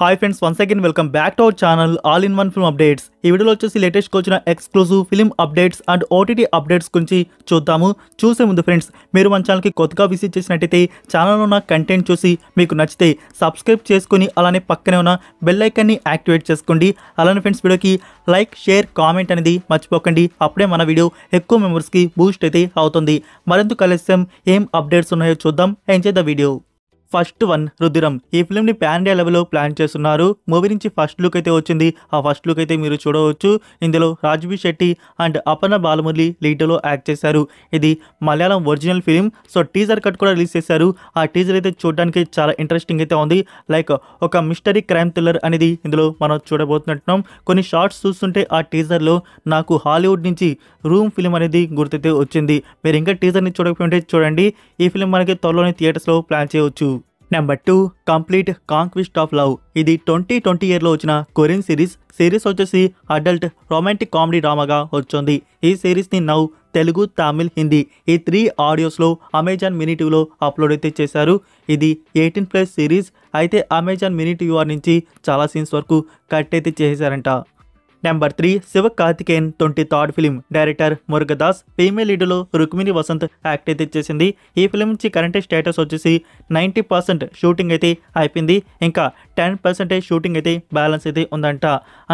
Hi friends, once again welcome back to our channel all in one film updates. ఈ వీడియోలో వచ్చేసి latest వచ్చిన exclusive film updates and OTT updates గురించి చూద్దాము. చూసే ముందు ఫ్రెండ్స్, మీరు మన ఛానల్కి కొత్తగా విజిట్ చేసినట్టయితే ఛానల్లో ఉన్న కంటెంట్ చూసి మీకు నచ్చితే సబ్స్క్రైబ్ చేసుకొని అలానే పక్కనే ఉన్న బెల్ ఐకాన్ని యాక్టివేట్ చేసుకోండి. అలానే ఫ్రెండ్స్, వీడియోకి లైక్, షేర్, కామెంట్ అనేది మర్చిపోకండి. అప్పుడే మన వీడియో ఎక్కువ మెంబర్స్కి బూస్ట్ అయితే అవుతుంది. మరింత కలిసాం ఏం అప్డేట్స్ ఉన్నాయో చూద్దాం. Enjoy the video. First one, Rudram. ఈ ఫిల్మ్ని పాన్ ఇండియా లెవెల్లో ప్లాన్ చేస్తున్నారు. మూవీ నుంచి ఫస్ట్ లుక్ అయితే వచ్చింది. ఆ ఫస్ట్ లుక్ అయితే మీరు చూడవచ్చు. ఇందులో రాజ్బీ శెట్టి అండ్ అపర్ణ బాలమురళి లీడ్లో యాక్ట్ చేశారు. ఇది Malayalam original film. So teaser cut కూడా రిలీజ్ చేశారు. ఆ టీజర్ అయితే చూడడానికి చాలా ఇంట్రెస్టింగ్ అయితే ఉంది. లైక్ ఒక మిస్టరీ క్రైమ్ థ్రిల్లర్ అనేది ఇందులో మనం చూడబోతున్నట్టున్నాం. కొన్ని షార్ట్స్ చూస్తుంటే ఆ టీజర్లో నాకు హాలీవుడ్ నుంచి రూమ్ ఫిలిం అనేది గుర్తైతే వచ్చింది. మీరు ఇంకా టీజర్ని చూడకపోతే చూడండి. ఈ ఫిలిం మనకి త్వరలోనే థియేటర్స్లో ప్లాన్ చేయవచ్చు. Number 2, complete conquest of love. ఇది 2020 ఇయర్లో వచ్చిన కొరియన్ సిరీస్ వచ్చేసి అడల్ట్ రొమాంటిక్ కామెడీ డ్రామాగా వచ్చింది. ఈ సిరీస్ని నౌ తెలుగు, తమిళ్, హిందీ ఈ 3 ఆడియోస్లో అమెజాన్ మినీ టీవీలో అప్లోడ్ అయితే చేశారు. ఇది 18+ సిరీస్ అయితే అమెజాన్ మినీ టీవీ నుంచి చాలా సీన్స్ వరకు కట్ అయితే చేశారంట. Number 3, Sivakarthikeyan 23rd film. Director Murugadoss. Female లీడ్లో రుక్మిణి వసంత్ యాక్ట్ అయితే చేసింది. ఈ ఫిలిం నుంచి కరెంట్ స్టేటస్ వచ్చేసి 90% షూటింగ్ అయితే అయిపోయింది. ఇంకా 10% షూటింగ్ అయితే బ్యాలెన్స్ అయితే ఉందంట.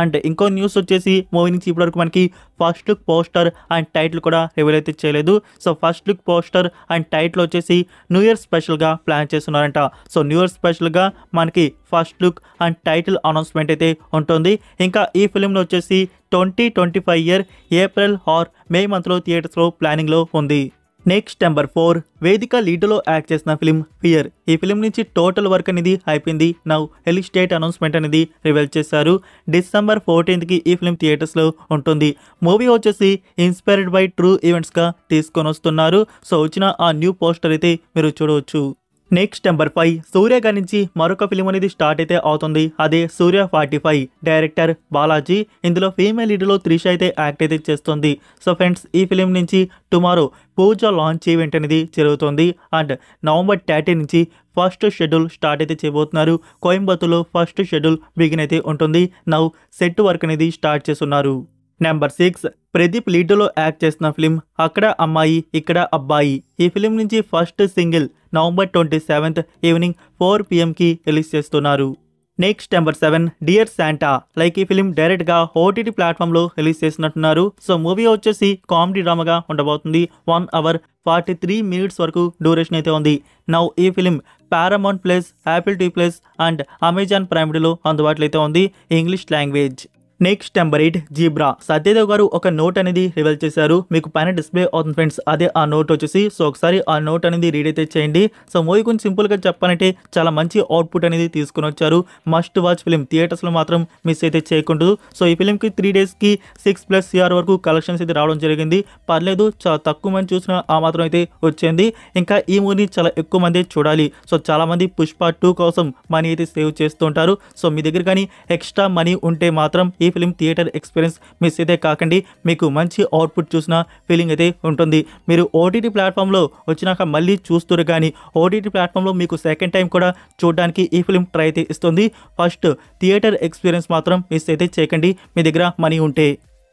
అండ్ ఇంకో న్యూస్ వచ్చేసి మూవీ నుంచి ఇప్పటివరకు మనకి first look poster and title కూడా రివీల్ అయితే చేయలేదు. So first look poster and title వచ్చేసి న్యూ ఇయర్ స్పెషల్గా ప్లాన్ చేస్తున్నారంట. సో న్యూ ఇయర్ స్పెషల్గా మనకి first look and title announcement అయితే ఉంటుంది. ఇంకా ఈ ఫిలింలో వచ్చేసి 2025 ఇయర్ ఏప్రిల్ ఆర్ మే మంత్లో థియేటర్స్లో ప్లానింగ్లో ఉంది. నెక్స్ట్ నెంబర్ 4, వేదిక లీడ్లో యాక్ట్ చేసిన ఫిలిం ఫియర్. ఈ ఫిలిం నుంచి టోటల్ వర్క్ అనేది అయిపోయింది. నౌ రిలీజ్ డేట్ అనౌన్స్మెంట్ అనేది రివీల్ చేశారు. December 14th ఈ ఫిలిం థియేటర్స్లో ఉంటుంది. మూవీ వచ్చేసి ఇన్స్పైర్డ్ బై ట్రూ ఈవెంట్స్గా తీసుకొని వస్తున్నారు. సో వచ్చిన ఆ న్యూ పోస్టర్ అయితే మీరు చూడవచ్చు. నెక్స్ట్ నెంబర్ 5, సూర్య గారి నుంచి మరొక ఫిలిం అనేది స్టార్ట్ అయితే అవుతుంది. అదే సూర్య 45. డైరెక్టర్ బాలాజీ. ఇందులో ఫీమేల్ లీడ్లో త్రిష అయితే యాక్ట్ అయితే చేస్తుంది. సో ఫ్రెండ్స్, ఈ ఫిలిం నుంచి టుమారో పూజ లాంచ్ ఈవెంట్ అనేది జరుగుతుంది. అండ్ November 30 నుంచి ఫస్ట్ షెడ్యూల్ స్టార్ట్ అయితే చేయబోతున్నారు. కోయంబత్తూర్లో ఫస్ట్ షెడ్యూల్ బిగిన్ అయితే ఉంటుంది. నౌ సెట్ వర్క్ అనేది స్టార్ట్ చేస్తున్నారు. నెంబర్ 6, ప్రదీప్ లీడ్లో యాక్ట్ చేసిన ఫిలిం అక్కడ అమ్మాయి ఇక్కడ అబ్బాయి. ఈ ఫిలిం నుంచి first single November 27th evening 4 PM release చేస్తున్నారు. Next number 7, dear Santa. Like ఈ ఫిలిం డైరెక్ట్గా ఓటీటీ ప్లాట్ఫామ్లో రిలీజ్ చేసినట్టున్నారు. సో మూవీ వచ్చేసి కామెడీ డ్రామాగా ఉండబోతుంది. 1 hour 43 minutes వరకు డ్యూరేషన్ అయితే ఉంది. నౌ ఈ film Paramount plus, Apple TV plus and Amazon prime వీడియోలో అందుబాటులో అయితే ఉంది English language. Next number 8, zebra. Satyadev గారు ఒక నోట్ అనేది రివీల్ చేశారు. మీకు పైన డిస్ప్లే అవుతుంది ఫ్రెండ్స్, అదే ఆ నోట్ వచ్చేసి. సో ఒకసారి ఆ నోట్ అనేది రీడ్ అయితే చేయండి. సో మూవీ కొంచెం సింపుల్గా చెప్పాలంటే చాలా మంచి అవుట్పుట్ అనేది తీసుకుని వచ్చారు. Must watch film. థియేటర్స్లో మాత్రం మిస్ అయితే చేయకూడదు. సో ఈ ఫిలింకి 3 daysకి 6+ CR వరకు కలెక్షన్స్ అయితే రావడం జరిగింది. పర్లేదు, చాలా తక్కువ మంది చూసిన ఆ మాత్రం అయితే వచ్చింది. ఇంకా ఈ మూవీని చాలా ఎక్కువ మంది చూడాలి. సో చాలా మంది పుష్ప 2 కోసం మనీ అయితే సేవ్ చేస్తూ ఉంటారు. సో మీ దగ్గర కానీ ఎక్స్ట్రా మనీ ఉంటే మాత్రం ఈ ఫిలిం థియేటర్ ఎక్స్పీరియన్స్ మిస్ అయితే కాకండి. మీకు మంచి అవుట్పుట్ చూసిన ఫీలింగ్ అయితే ఉంటుంది. మీరు ఓటీటీ ప్లాట్ఫామ్లో వచ్చినాక మళ్ళీ చూస్తారు, కానీ ఓటీటీ ప్లాట్ఫామ్లో మీకు సెకండ్ టైం కూడా చూడడానికి ఈ ఫిలిం ట్రై అయితే ఇస్తుంది. ఫస్ట్ థియేటర్ ఎక్స్పీరియన్స్ మాత్రం మిస్ అయితే చేయకండి మీ దగ్గర మనీ ఉంటే.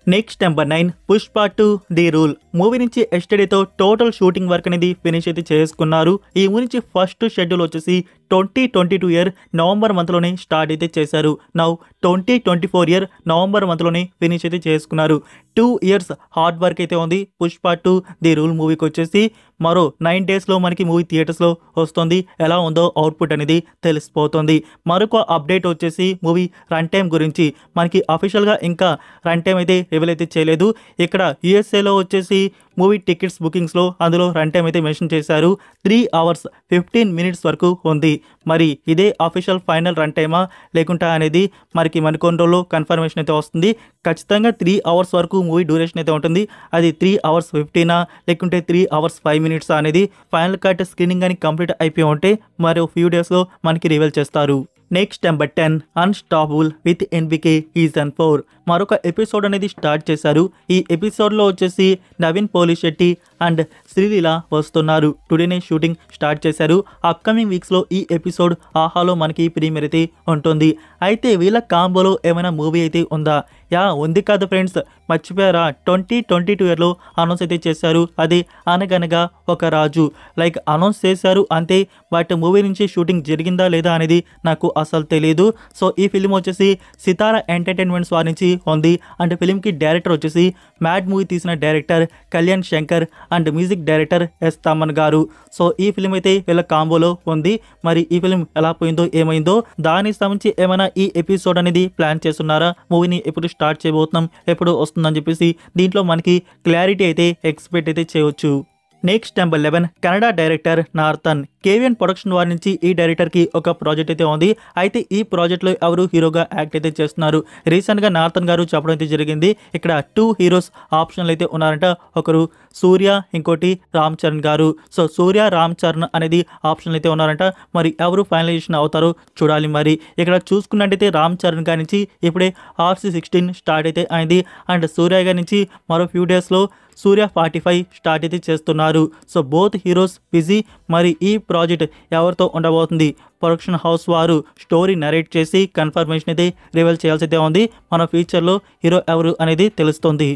Next number 9, Pushpa 2 the rule. Movie నుంచి ఎస్టర్డేతో టోటల్ షూటింగ్ వర్క్ అనేది ఫినిష్ అయితే చేసుకున్నారు. ఈ మూవీ నుంచి ఫస్ట్ షెడ్యూల్ వచ్చేసి 2022 ఇయర్ నవంబర్ మంత్లోనే స్టార్ట్ అయితే చేశారు. నౌ 2024 ఇయర్ నవంబర్ మంత్లోనే ఫినిష్ అయితే చేసుకున్నారు. 2 years హార్డ్ వర్క్ అయితే ఉంది పుష్ప 2 ది రూల్ మూవీకి వచ్చేసి. మరో 9 daysలో మనకి మూవీ థియేటర్స్లో వస్తుంది. ఎలా ఉందో అవుట్పుట్ అనేది తెలిసిపోతుంది. మరొక అప్డేట్ వచ్చేసి మూవీ రన్ టైం గురించి. మనకి అఫీషియల్గా ఇంకా రన్ టైం అయితే రివీల్ అయితే చేయలేదు. ఇక్కడ యూఎస్ఏలో వచ్చేసి మూవీ టికెట్స్ బుకింగ్స్లో అందులో రన్ టైం అయితే మెన్షన్ చేశారు. 3 hours 15 minutes వరకు ఉంది. మరి ఇదే అఫీషియల్ ఫైనల్ రన్ టైమా లేకుంటా అనేది మనకి కొన్ని రోజుల్లో కన్ఫర్మేషన్ అయితే వస్తుంది. ఖచ్చితంగా 3 hours వరకు మూవీ డ్యూరేషన్ అయితే ఉంటుంది. అది 3 hours 15 లేకుంటే 3 hours 5 minutes అనేది ఫైనల్ కట్ స్క్రీనింగ్ అని కంప్లీట్ అయిపోయి ఉంటే మరో ఫ్యూ డేస్లో మనకి రివీల్ చేస్తారు. Next number 10, unstoppable with NBK season 4. మరొక ఎపిసోడ్ అనేది స్టార్ట్ చేశారు. ఈ ఎపిసోడ్లో వచ్చేసి నవీన్ పోలిశెట్టి అండ్ శ్రీలీల వస్తున్నారు. టుడేనే షూటింగ్ స్టార్ట్ చేశారు. అప్కమింగ్ వీక్స్లో ఈ ఎపిసోడ్ ఆహాలో మనకి ప్రీమియర్ అయితే ఉంటుంది. అయితే వీళ్ళ కాంబోలో ఏమైనా మూవీ అయితే ఉందా? యా ఉంది కాదు ఫ్రెండ్స్, మర్చిపోయారా? 2022 ఇయర్లో అనౌన్స్ అయితే చేశారు. అది అనగనగా ఒక రాజు. లైక్ అనౌన్స్ చేశారు అంతే, బట్ మూవీ నుంచి షూటింగ్ జరిగిందా లేదా అనేది నాకు అసలు తెలియదు. సో ఈ ఫిలిం వచ్చేసి సితారా ఎంటర్టైన్మెంట్స్ వారి నుంచి ఉంది. అండ్ ఫిలింకి డైరెక్టర్ వచ్చేసి మ్యాడ్ మూవీ తీసిన director Kalyan Shankar and music director S Thaman గారు. సో ఈ ఫిలిం అయితే వీళ్ళ కాంబోలో ఉంది. మరి ఈ ఫిలిం ఎలా పోయిందో ఏమైందో, దానికి సంబంధించి ఏమైనా ఈ ఎపిసోడ్ అనేది ప్లాన్ చేస్తున్నారా? మూవీని ఎప్పుడు స్టార్ట్ చేయబోతున్నాం, ఎప్పుడు వస్తుందని చెప్పేసి దీంట్లో మనకి క్లారిటీ అయితే ఎక్స్పెక్ట్ అయితే చేయవచ్చు. Next number 11 Kannada director northern. KVN production వారి నుంచి ఈ డైరెక్టర్కి ఒక ప్రాజెక్ట్ అయితే ఉంది. అయితే ఈ ప్రాజెక్ట్లో ఎవరు హీరోగా యాక్ట్ అయితే చేస్తున్నారు. రీసెంట్గా నార్థన్ గారు చెప్పడం అయితే జరిగింది. ఇక్కడ 2 హీరోస్ ఆప్షన్లు అయితే ఉన్నారంట. ఒకరు సూర్య, ఇంకోటి రామ్ చరణ్ గారు. సో సూర్య, రామ్ చరణ్ అనేది ఆప్షన్లు అయితే ఉన్నారంట. మరి ఎవరు ఫైనలైజేషన్ అవుతారో చూడాలి. మరి ఇక్కడ చూసుకున్నట్టయితే రామ్ చరణ్ గారి నుంచి ఇప్పుడే RC16 స్టార్ట్ అయితే అయింది. అండ్ సూర్య గారి నుంచి మరో ఫ్యూ డేస్లో సూర్య 45 స్టార్ట్ అయితే చేస్తున్నారు. So both heroes busy. మరి ఈ ప్రాజెక్ట్ ఎవరితో ఉండబోతుంది? ప్రొడక్షన్ హౌస్ వారు స్టోరీ నరేట్ చేసి కన్ఫర్మేషన్ అయితే రివీల్ చేయాల్సి అయితే ఉంది. మన ఫ్యూచర్లో హీరో ఎవరు అనేది తెలుస్తుంది.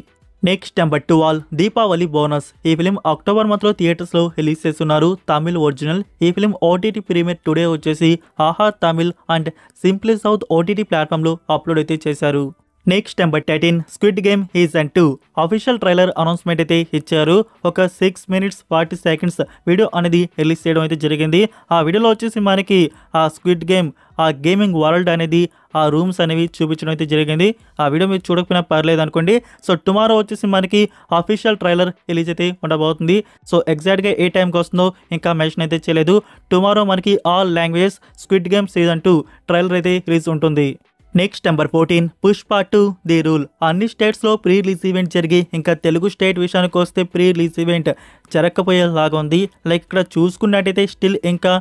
Next number 12 Deepavali bonus. ఈ ఫిలిం అక్టోబర్ మంత్లో థియేటర్స్లో రిలీజ్ చేస్తున్నారు. తమిళ్ ఒరిజినల్. ఈ ఫిలిం ఓటీటీ ప్రీమియర్ టుడే వచ్చేసి ఆహా Tamil and simply south OTT ప్లాట్ఫామ్లో అప్లోడ్ అయితే చేశారు. Next number 13 squid game season 2 official trailer announcement అయితే ఇచ్చారు. ఒక 6 minutes 40 seconds వీడియో అనేది రిలీజ్ చేయడం అయితే జరిగింది. ఆ వీడియోలో వచ్చేసి మనకి ఆ స్క్విడ్ గేమ్, ఆ గేమింగ్ వరల్డ్ అనేది, ఆ రూమ్స్ అనేవి చూపించడం అయితే జరిగింది. ఆ వీడియో మీరు చూడకపోయినా పర్లేదు అనుకోండి. సో టుమారో వచ్చేసి మనకి అఫీషియల్ ట్రైలర్ రిలీజ్ అయితే ఉండబోతుంది. సో ఎగ్జాక్ట్గా ఏ టైంకి వస్తుందో ఇంకా మెన్షన్ అయితే చేయలేదు. టుమారో మనకి all languages squid game season 2 trailer అయితే రిలీజ్ ఉంటుంది. Next number 14 Pushpa 2 the rule. అన్ని స్టేట్స్లో ప్రీ రిలీజ్ ఈవెంట్ జరిగి ఇంకా తెలుగు స్టేట్ విషయానికి వస్తే ప్రీ రిలీజ్ ఈవెంట్ జరగకపోయేలాగా ఉంది. లైక్ ఇక్కడ చూసుకున్నట్టయితే స్టిల్ ఇంకా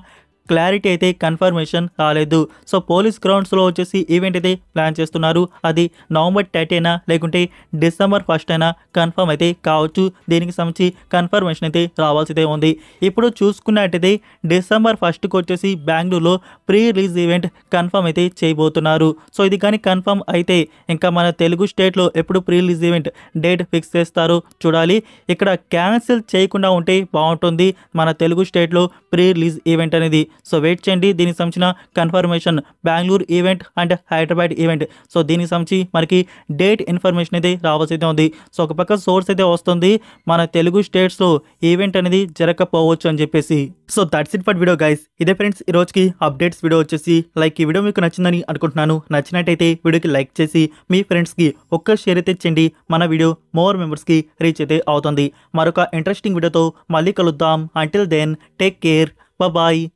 క్లారిటీ అయితే కన్ఫర్మేషన్ రాలేదు. సో పోలీస్ గ్రౌండ్స్లో వచ్చేసి ఈవెంట్ అయితే ప్లాన్ చేస్తున్నారు. అది నవంబర్ 30 లేకుంటే డిసెంబర్ 1 కన్ఫర్మ్ అయితే కావచ్చు. దీనికి సంబంధించి కన్ఫర్మేషన్ అయితే రావాల్సితే ఉంది. ఇప్పుడు చూసుకున్నట్టయితే డిసెంబర్ 1 వచ్చేసి బెంగళూరులో ప్రీ రిలీజ్ ఈవెంట్ కన్ఫర్మ్ అయితే చేయబోతున్నారు. సో ఇది కానీ కన్ఫర్మ్ అయితే ఇంకా మన తెలుగు స్టేట్లో ఎప్పుడు pre release event date fix చేస్తారో చూడాలి. ఇక్కడ క్యాన్సిల్ చేయకుండా ఉంటే బాగుంటుంది మన తెలుగు స్టేట్లో ప్రీ రిలీజ్ ఈవెంట్ అనేది. సో వెయిట్ చేయండి. దీనికి సంబంధించిన confirmation Bengaluru event and Hyderabad event. So దీనికి సంబంధించి మనకి డేట్ ఇన్ఫర్మేషన్ అయితే రావాల్సి అయితే ఉంది. సో ఒక పక్క సోర్స్ అయితే వస్తుంది, మన తెలుగు స్టేట్స్లో ఈవెంట్ అనేది జరగకపోవచ్చు అని చెప్పేసి. So that's it for video guys. ఇదే ఫ్రెండ్స్ ఈ రోజుకి అప్డేట్స్ వీడియో వచ్చేసి. లైక్ ఈ వీడియో మీకు నచ్చిందని అనుకుంటున్నాను. నచ్చినట్టయితే వీడియోకి లైక్ చేసి మీ ఫ్రెండ్స్కి ఒక్క షేర్ అయితే ఇచ్చండి. మన వీడియో మోర్ మెంబర్స్కి రీచ్ అయితే అవుతుంది. మరొక ఇంట్రెస్టింగ్ వీడియోతో మళ్ళీ కలుద్దాం. Until then take care. Bye bye.